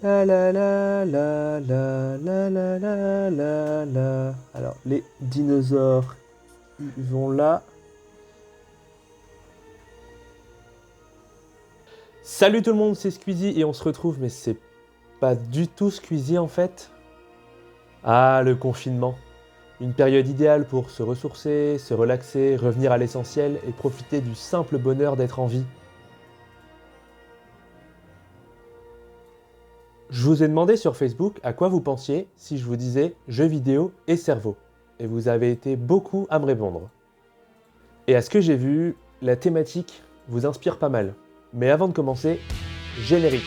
La la la la la la la la la la. Alors, les dinosaures, ils vont là. Salut tout le monde, c'est Squeezie et on se retrouve, mais c'est pas du tout Squeezie en fait. Ah, le confinement. Une période idéale pour se ressourcer, se relaxer, revenir à l'essentiel et profiter du simple bonheur d'être en vie. Je vous ai demandé sur Facebook à quoi vous pensiez si je vous disais jeux vidéo et cerveau. Et vous avez été beaucoup à me répondre. Et à ce que j'ai vu, la thématique vous inspire pas mal. Mais avant de commencer, générique.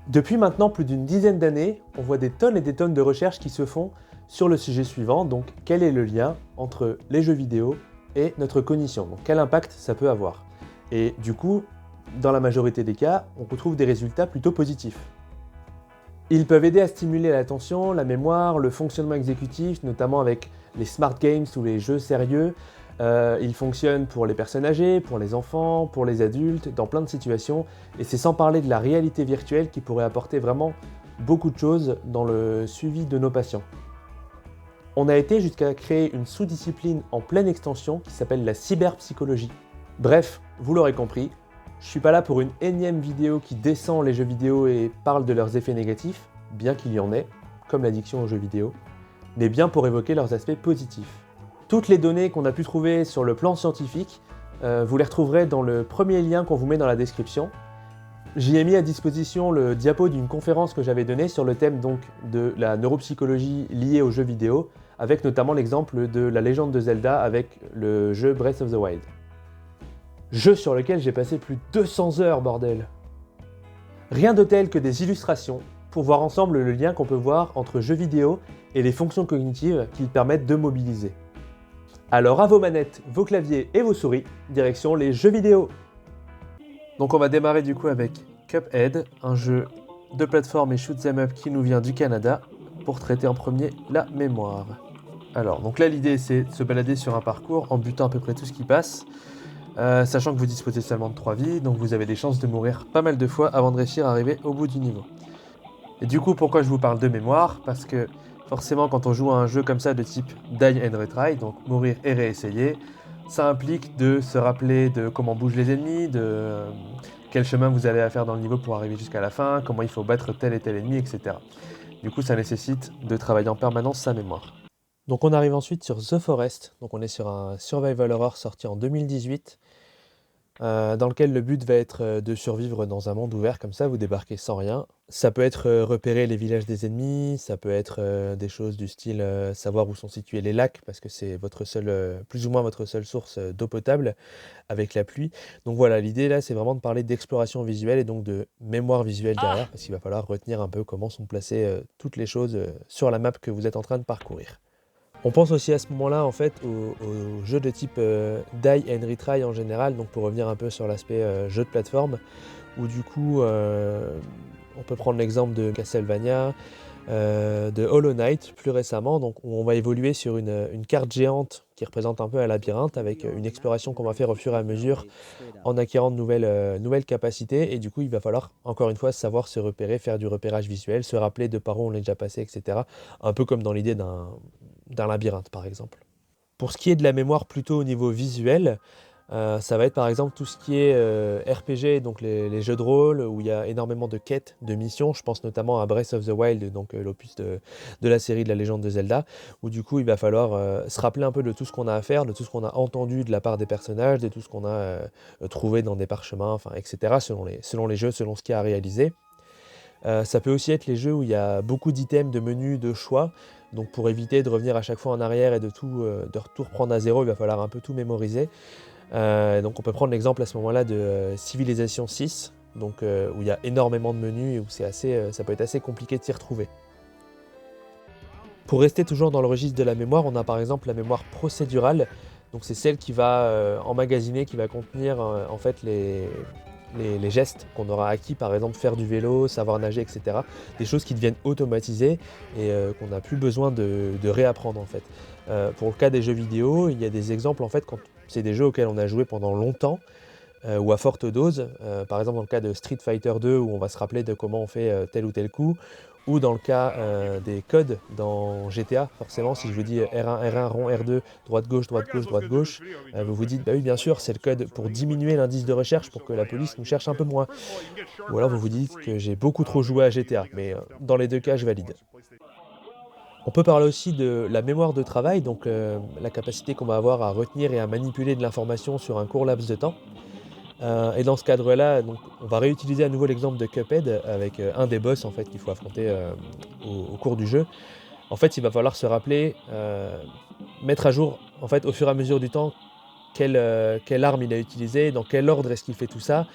Depuis maintenant plus d'une dizaine d'années, on voit des tonnes et des tonnes de recherches qui se font sur le sujet suivant, donc quel est le lien entre les jeux vidéo et notre cognition, donc quel impact ça peut avoir. Et du coup, dans la majorité des cas, on retrouve des résultats plutôt positifs. Ils peuvent aider à stimuler l'attention, la mémoire, le fonctionnement exécutif, notamment avec les smart games ou les jeux sérieux. Ils fonctionnent pour les personnes âgées, pour les enfants, pour les adultes, dans plein de situations. Et c'est sans parler de la réalité virtuelle qui pourrait apporter vraiment beaucoup de choses dans le suivi de nos patients. On a été jusqu'à créer une sous-discipline en pleine extension qui s'appelle la cyberpsychologie. Bref, vous l'aurez compris, je suis pas là pour une énième vidéo qui descend les jeux vidéo et parle de leurs effets négatifs, bien qu'il y en ait, comme l'addiction aux jeux vidéo, mais bien pour évoquer leurs aspects positifs. Toutes les données qu'on a pu trouver sur le plan scientifique, vous les retrouverez dans le premier lien qu'on vous met dans la description. J'y ai mis à disposition le diapo d'une conférence que j'avais donnée sur le thème donc de la neuropsychologie liée aux jeux vidéo, avec notamment l'exemple de la légende de Zelda avec le jeu Breath of the Wild. Jeu sur lequel j'ai passé plus de 200 heures, bordel. Rien de tel que des illustrations pour voir ensemble le lien qu'on peut voir entre jeux vidéo et les fonctions cognitives qu'ils permettent de mobiliser. Alors à vos manettes, vos claviers et vos souris, direction les jeux vidéo. Donc on va démarrer du coup avec Cuphead, un jeu de plateforme et shoot 'em up qui nous vient du Canada, pour traiter en premier la mémoire. Alors, donc là l'idée c'est de se balader sur un parcours en butant à peu près tout ce qui passe, sachant que vous disposez seulement de 3 vies, donc vous avez des chances de mourir pas mal de fois avant de réussir à arriver au bout du niveau. Et du coup pourquoi je vous parle de mémoire? Parce que forcément quand on joue à un jeu comme ça de type Die and Retry, donc mourir et réessayer, ça implique de se rappeler de comment bougent les ennemis, de quel chemin vous avez à faire dans le niveau pour arriver jusqu'à la fin, comment il faut battre tel et tel ennemi, etc. Du coup ça nécessite de travailler en permanence sa mémoire. Donc on arrive ensuite sur The Forest, donc on est sur un survival horror sorti en 2018, dans lequel le but va être de survivre dans un monde ouvert comme ça, vous débarquez sans rien. Ça peut être repérer les villages des ennemis, ça peut être des choses du style savoir où sont situés les lacs, parce que c'est votre seule, plus ou moins votre seule source d'eau potable avec la pluie. Donc voilà, l'idée là c'est vraiment de parler d'exploration visuelle et donc de mémoire visuelle derrière, parce qu'il va falloir retenir un peu comment sont placées toutes les choses sur la map que vous êtes en train de parcourir. On pense aussi à ce moment-là en fait aux jeux de type Die and Retry en général, donc pour revenir un peu sur l'aspect jeu de plateforme, où du coup on peut prendre l'exemple de Castlevania, de Hollow Knight plus récemment, donc où on va évoluer sur une carte géante qui représente un peu un labyrinthe avec une exploration qu'on va faire au fur et à mesure en acquérant de nouvelles capacités, et du coup il va falloir encore une fois savoir se repérer, faire du repérage visuel, se rappeler de par où on est déjà passé, etc. Un peu comme dans l'idée d'un labyrinthe par exemple. Pour ce qui est de la mémoire plutôt au niveau visuel, ça va être par exemple tout ce qui est RPG, donc les jeux de rôle où il y a énormément de quêtes, de missions. Je pense notamment à Breath of the Wild, donc l'opus de la série de la légende de Zelda, où du coup il va falloir se rappeler un peu de tout ce qu'on a à faire, de tout ce qu'on a entendu de la part des personnages, de tout ce qu'on a trouvé dans des parchemins, enfin, etc. selon les jeux, selon ce qu'il y a à réaliser. Ça peut aussi être les jeux où il y a beaucoup d'items, de menus, de choix. Donc pour éviter de revenir à chaque fois en arrière et de tout reprendre à zéro, il va falloir un peu tout mémoriser. Donc on peut prendre l'exemple à ce moment-là de Civilization 6, donc, où il y a énormément de menus et où ça peut être assez compliqué de s'y retrouver. Pour rester toujours dans le registre de la mémoire, on a par exemple la mémoire procédurale. Donc c'est celle qui va emmagasiner, qui va contenir en fait les gestes qu'on aura acquis, par exemple faire du vélo, savoir nager, etc. Des choses qui deviennent automatisées et qu'on n'a plus besoin de réapprendre en fait. Pour le cas des jeux vidéo, il y a des exemples en fait quand c'est des jeux auxquels on a joué pendant longtemps ou à forte dose. Par exemple dans le cas de Street Fighter 2 où on va se rappeler de comment on fait tel ou tel coup. Ou dans le cas des codes dans GTA, forcément, si je vous dis R1, R1, rond, R2, droite, gauche, droite, gauche, vous vous dites, bah oui, bien sûr, c'est le code pour diminuer l'indice de recherche pour que la police nous cherche un peu moins. Ou alors vous vous dites que j'ai beaucoup trop joué à GTA, mais dans les deux cas, je valide. On peut parler aussi de la mémoire de travail, donc la capacité qu'on va avoir à retenir et à manipuler de l'information sur un court laps de temps. Et dans ce cadre-là, donc, on va réutiliser à nouveau l'exemple de Cuphead avec un des boss en fait, qu'il faut affronter au cours du jeu. En fait, il va falloir se rappeler, mettre à jour en fait, au fur et à mesure du temps quelle arme il a utilisée, dans quel ordre est-ce qu'il fait tout ça,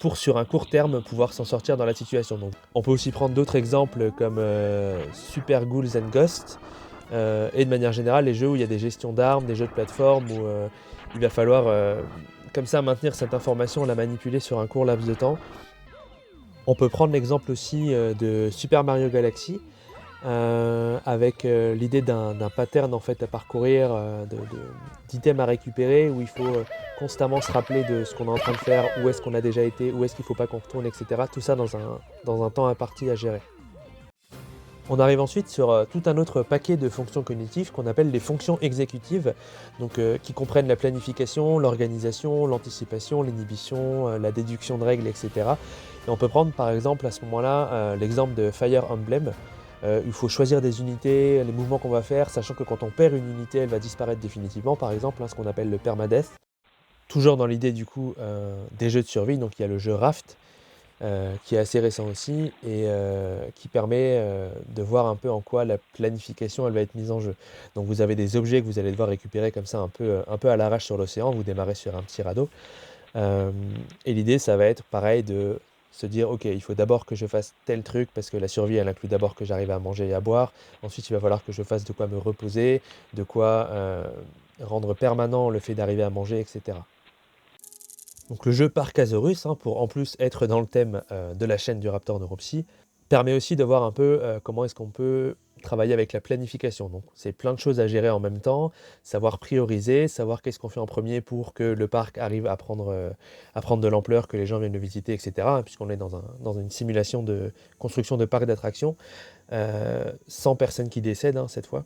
pour sur un court terme pouvoir s'en sortir dans la situation. Donc, on peut aussi prendre d'autres exemples comme Super Ghouls and Ghosts, et de manière générale les jeux où il y a des gestions d'armes, des jeux de plateforme où il va falloir comme ça maintenir cette information, la manipuler sur un court laps de temps. On peut prendre l'exemple aussi de Super Mario Galaxy avec l'idée d'un pattern en fait, à parcourir, d'items à récupérer où il faut constamment se rappeler de ce qu'on est en train de faire, où est-ce qu'on a déjà été, où est-ce qu'il ne faut pas qu'on retourne, etc. Tout ça dans un temps imparti à gérer. On arrive ensuite sur tout un autre paquet de fonctions cognitives qu'on appelle les fonctions exécutives, donc, qui comprennent la planification, l'organisation, l'anticipation, l'inhibition, la déduction de règles, etc. Et on peut prendre par exemple à ce moment-là l'exemple de Fire Emblem. Il faut choisir des unités, les mouvements qu'on va faire, sachant que quand on perd une unité, elle va disparaître définitivement, par exemple, ce qu'on appelle le permadeath. Toujours dans l'idée du coup des jeux de survie, donc il y a le jeu Raft, qui est assez récent aussi et qui permet de voir un peu en quoi la planification elle va être mise en jeu. Donc vous avez des objets que vous allez devoir récupérer comme ça un peu à l'arrache sur l'océan, vous démarrez sur un petit radeau. Et l'idée ça va être pareil de se dire ok il faut d'abord que je fasse tel truc parce que la survie elle inclut d'abord que j'arrive à manger et à boire, ensuite il va falloir que je fasse de quoi me reposer, de quoi rendre permanent le fait d'arriver à manger, etc. Donc le jeu Parkasaurus, pour en plus être dans le thème de la chaîne du Raptor Neuropsy, permet aussi de voir un peu comment est-ce qu'on peut travailler avec la planification. Donc c'est plein de choses à gérer en même temps, savoir prioriser, savoir qu'est-ce qu'on fait en premier pour que le parc arrive à prendre de l'ampleur, que les gens viennent le visiter, etc. Puisqu'on est dans une simulation de construction de parc d'attractions, sans personne qui décède cette fois.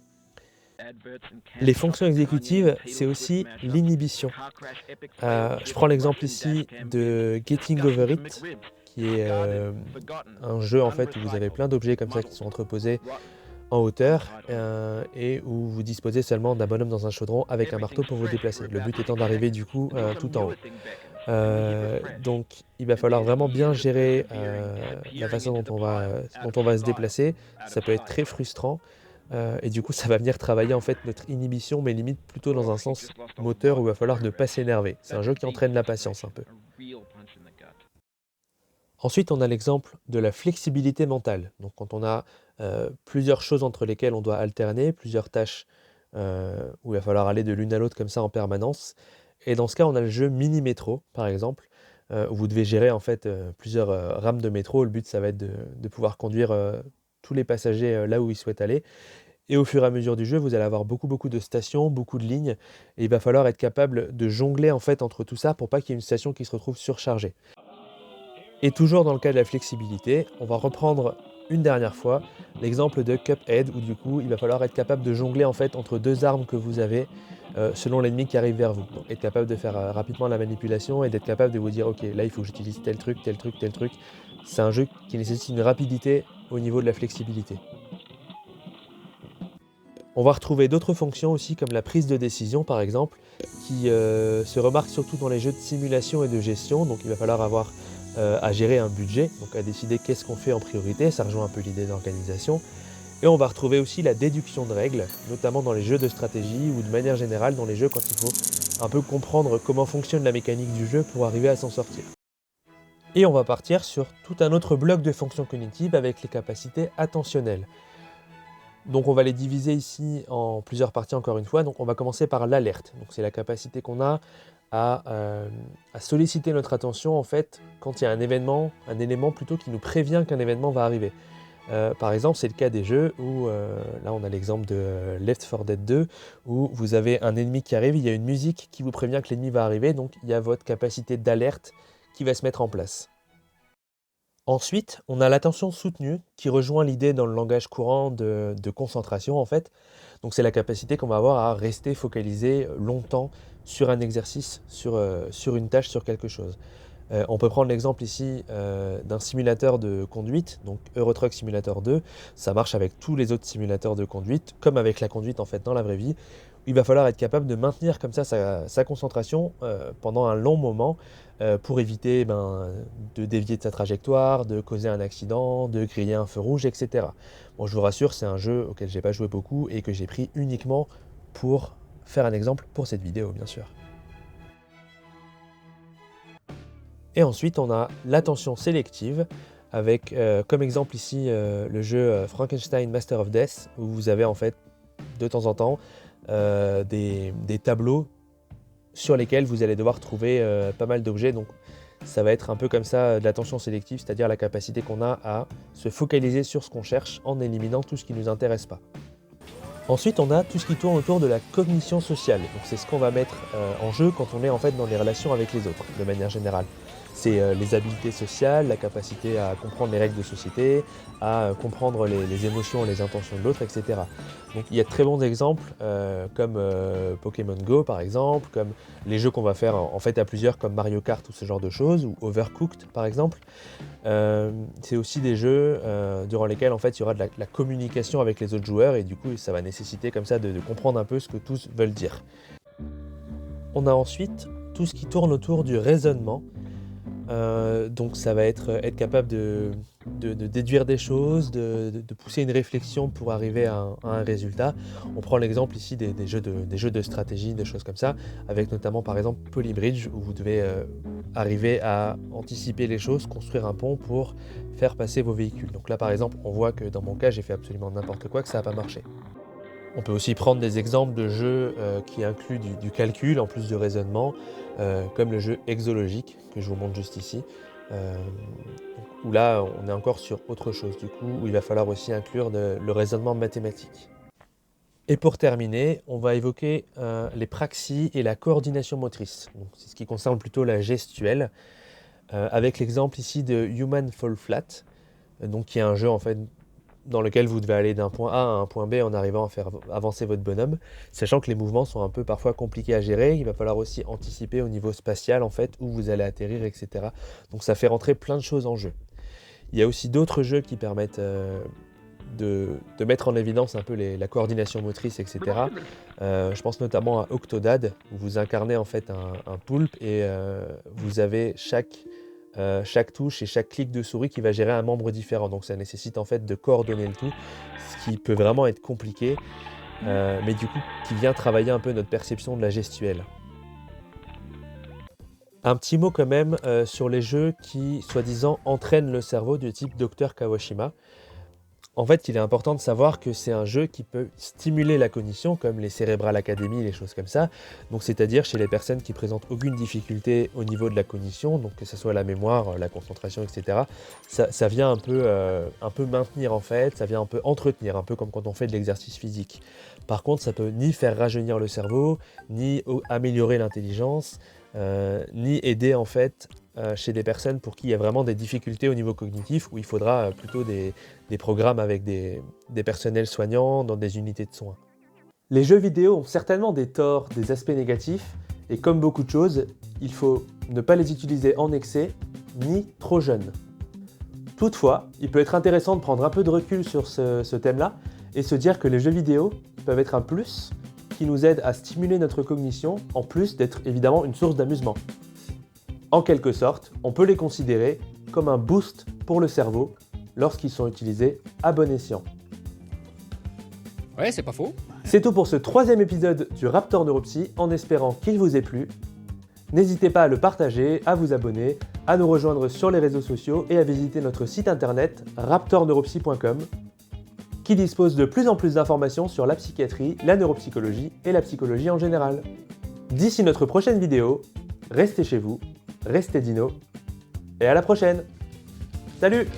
Les fonctions exécutives, c'est aussi l'inhibition. Je prends l'exemple ici de Getting Over It, qui est un jeu en fait où vous avez plein d'objets comme ça qui sont entreposés en hauteur et où vous disposez seulement d'un bonhomme dans un chaudron avec un marteau pour vous déplacer. Le but étant d'arriver du coup tout en haut. Donc il va falloir vraiment bien gérer la façon dont on va se déplacer. Ça peut être très frustrant. Et du coup, ça va venir travailler en fait notre inhibition, mais limite plutôt dans un sens moteur où il va falloir ne pas s'énerver. C'est un jeu qui entraîne la patience un peu. Ensuite, on a l'exemple de la flexibilité mentale. Donc quand on a plusieurs choses entre lesquelles on doit alterner, plusieurs tâches où il va falloir aller de l'une à l'autre comme ça en permanence. Et dans ce cas, on a le jeu Mini Métro, par exemple, où vous devez gérer en fait plusieurs rames de métro. Le but, ça va être de pouvoir conduire tous les passagers là où ils souhaitent aller. Et au fur et à mesure du jeu, vous allez avoir beaucoup de stations, beaucoup de lignes, et il va falloir être capable de jongler en fait entre tout ça pour pas qu'il y ait une station qui se retrouve surchargée. Et toujours dans le cas de la flexibilité, on va reprendre une dernière fois l'exemple de Cuphead où du coup il va falloir être capable de jongler en fait entre deux armes que vous avez selon l'ennemi qui arrive vers vous. Donc être capable de faire rapidement la manipulation et d'être capable de vous dire ok là il faut que j'utilise tel truc. C'est un jeu qui nécessite une rapidité au niveau de la flexibilité. On va retrouver d'autres fonctions aussi comme la prise de décision par exemple qui se remarque surtout dans les jeux de simulation et de gestion. Donc il va falloir avoir à gérer un budget, donc à décider qu'est-ce qu'on fait en priorité, ça rejoint un peu l'idée d'organisation. Et on va retrouver aussi la déduction de règles, notamment dans les jeux de stratégie ou de manière générale dans les jeux quand il faut un peu comprendre comment fonctionne la mécanique du jeu pour arriver à s'en sortir. Et on va partir sur tout un autre bloc de fonctions cognitives avec les capacités attentionnelles. Donc on va les diviser ici en plusieurs parties encore une fois. Donc on va commencer par l'alerte. Donc c'est la capacité qu'on a à solliciter notre attention en fait quand il y a un élément plutôt qui nous prévient qu'un événement va arriver. Par exemple, c'est le cas des jeux où, là on a l'exemple de Left 4 Dead 2, où vous avez un ennemi qui arrive, il y a une musique qui vous prévient que l'ennemi va arriver, donc il y a votre capacité d'alerte qui va se mettre en place. Ensuite, on a l'attention soutenue qui rejoint l'idée dans le langage courant de concentration en fait. Donc c'est la capacité qu'on va avoir à rester focalisé longtemps sur un exercice, sur une tâche, sur quelque chose. On peut prendre l'exemple ici d'un simulateur de conduite, donc Euro Truck Simulator 2. Ça marche avec tous les autres simulateurs de conduite, comme avec la conduite en fait dans la vraie vie. Il va falloir être capable de maintenir comme ça sa concentration pendant un long moment pour éviter de dévier de sa trajectoire, de causer un accident, de griller un feu rouge, etc. Bon, je vous rassure, c'est un jeu auquel j'ai pas joué beaucoup et que j'ai pris uniquement pour faire un exemple pour cette vidéo, bien sûr. Et ensuite, on a l'attention sélective, avec comme exemple ici le jeu Frankenstein Master of Death, où vous avez en fait de temps en temps des tableaux sur lesquels vous allez devoir trouver pas mal d'objets. Donc ça va être un peu comme ça de l'attention sélective, c'est-à-dire la capacité qu'on a à se focaliser sur ce qu'on cherche en éliminant tout ce qui ne nous intéresse pas. Ensuite, on a tout ce qui tourne autour de la cognition sociale. Donc c'est ce qu'on va mettre en jeu quand on est en fait dans les relations avec les autres, de manière générale. C'est les habiletés sociales, la capacité à comprendre les règles de société, à comprendre les émotions et les intentions de l'autre, etc. Donc il y a de très bons exemples comme Pokémon Go par exemple, comme les jeux qu'on va faire en fait à plusieurs comme Mario Kart ou ce genre de choses, ou Overcooked par exemple. C'est aussi des jeux durant lesquels en fait il y aura de la communication avec les autres joueurs et du coup ça va nécessiter comme ça de comprendre un peu ce que tous veulent dire. On a ensuite tout ce qui tourne autour du raisonnement. Donc ça va être capable de déduire des choses, de pousser une réflexion pour arriver à un résultat. On prend l'exemple ici des jeux de stratégie, des choses comme ça, avec notamment par exemple Polybridge, où vous devez arriver à anticiper les choses, construire un pont pour faire passer vos véhicules. Donc là par exemple, on voit que dans mon cas, j'ai fait absolument n'importe quoi, que ça n'a pas marché. On peut aussi prendre des exemples de jeux qui incluent du calcul en plus de raisonnement, comme le jeu Exologique, que je vous montre juste ici, où là on est encore sur autre chose du coup, où il va falloir aussi inclure le raisonnement mathématique. Et pour terminer, on va évoquer les praxis et la coordination motrice. C'est ce qui concerne plutôt la gestuelle, avec l'exemple ici de Human Fall Flat, donc qui est un jeu en fait dans lequel vous devez aller d'un point A à un point B en arrivant à faire avancer votre bonhomme, sachant que les mouvements sont un peu parfois compliqués à gérer. Il va falloir aussi anticiper au niveau spatial en fait où vous allez atterrir, etc. Donc ça fait rentrer plein de choses en jeu. Il y a aussi d'autres jeux qui permettent de mettre en évidence un peu la coordination motrice, etc. Je pense notamment à Octodad, où vous incarnez en fait un poulpe et vous avez chaque touche et chaque clic de souris qui va gérer un membre différent. Donc ça nécessite en fait de coordonner le tout, ce qui peut vraiment être compliqué, mais du coup qui vient travailler un peu notre perception de la gestuelle. Un petit mot quand même sur les jeux qui, soi-disant, entraînent le cerveau du type Dr Kawashima. En fait, il est important de savoir que c'est un jeu qui peut stimuler la cognition, comme les Cerebral Academy, les choses comme ça. Donc, c'est-à-dire chez les personnes qui présentent aucune difficulté au niveau de la cognition, donc que ce soit la mémoire, la concentration, etc. Ça vient un peu maintenir en fait, ça vient un peu entretenir, un peu comme quand on fait de l'exercice physique. Par contre, ça peut ni faire rajeunir le cerveau, ni améliorer l'intelligence, ni aider en fait chez des personnes pour qui il y a vraiment des difficultés au niveau cognitif, où il faudra plutôt des programmes avec des personnels soignants dans des unités de soins. Les jeux vidéo ont certainement des torts, des aspects négatifs, et comme beaucoup de choses, il faut ne pas les utiliser en excès, ni trop jeune. Toutefois, il peut être intéressant de prendre un peu de recul sur ce thème-là, et se dire que les jeux vidéo peuvent être un plus qui nous aide à stimuler notre cognition, en plus d'être évidemment une source d'amusement. En quelque sorte, on peut les considérer comme un boost pour le cerveau lorsqu'ils sont utilisés à bon escient. Ouais, c'est pas faux. C'est tout pour ce 3e épisode du Raptor Neuropsy, en espérant qu'il vous ait plu. N'hésitez pas à le partager, à vous abonner, à nous rejoindre sur les réseaux sociaux et à visiter notre site internet raptorneuropsy.com qui dispose de plus en plus d'informations sur la psychiatrie, la neuropsychologie et la psychologie en général. D'ici notre prochaine vidéo, restez chez vous, restez dino et à la prochaine. Salut!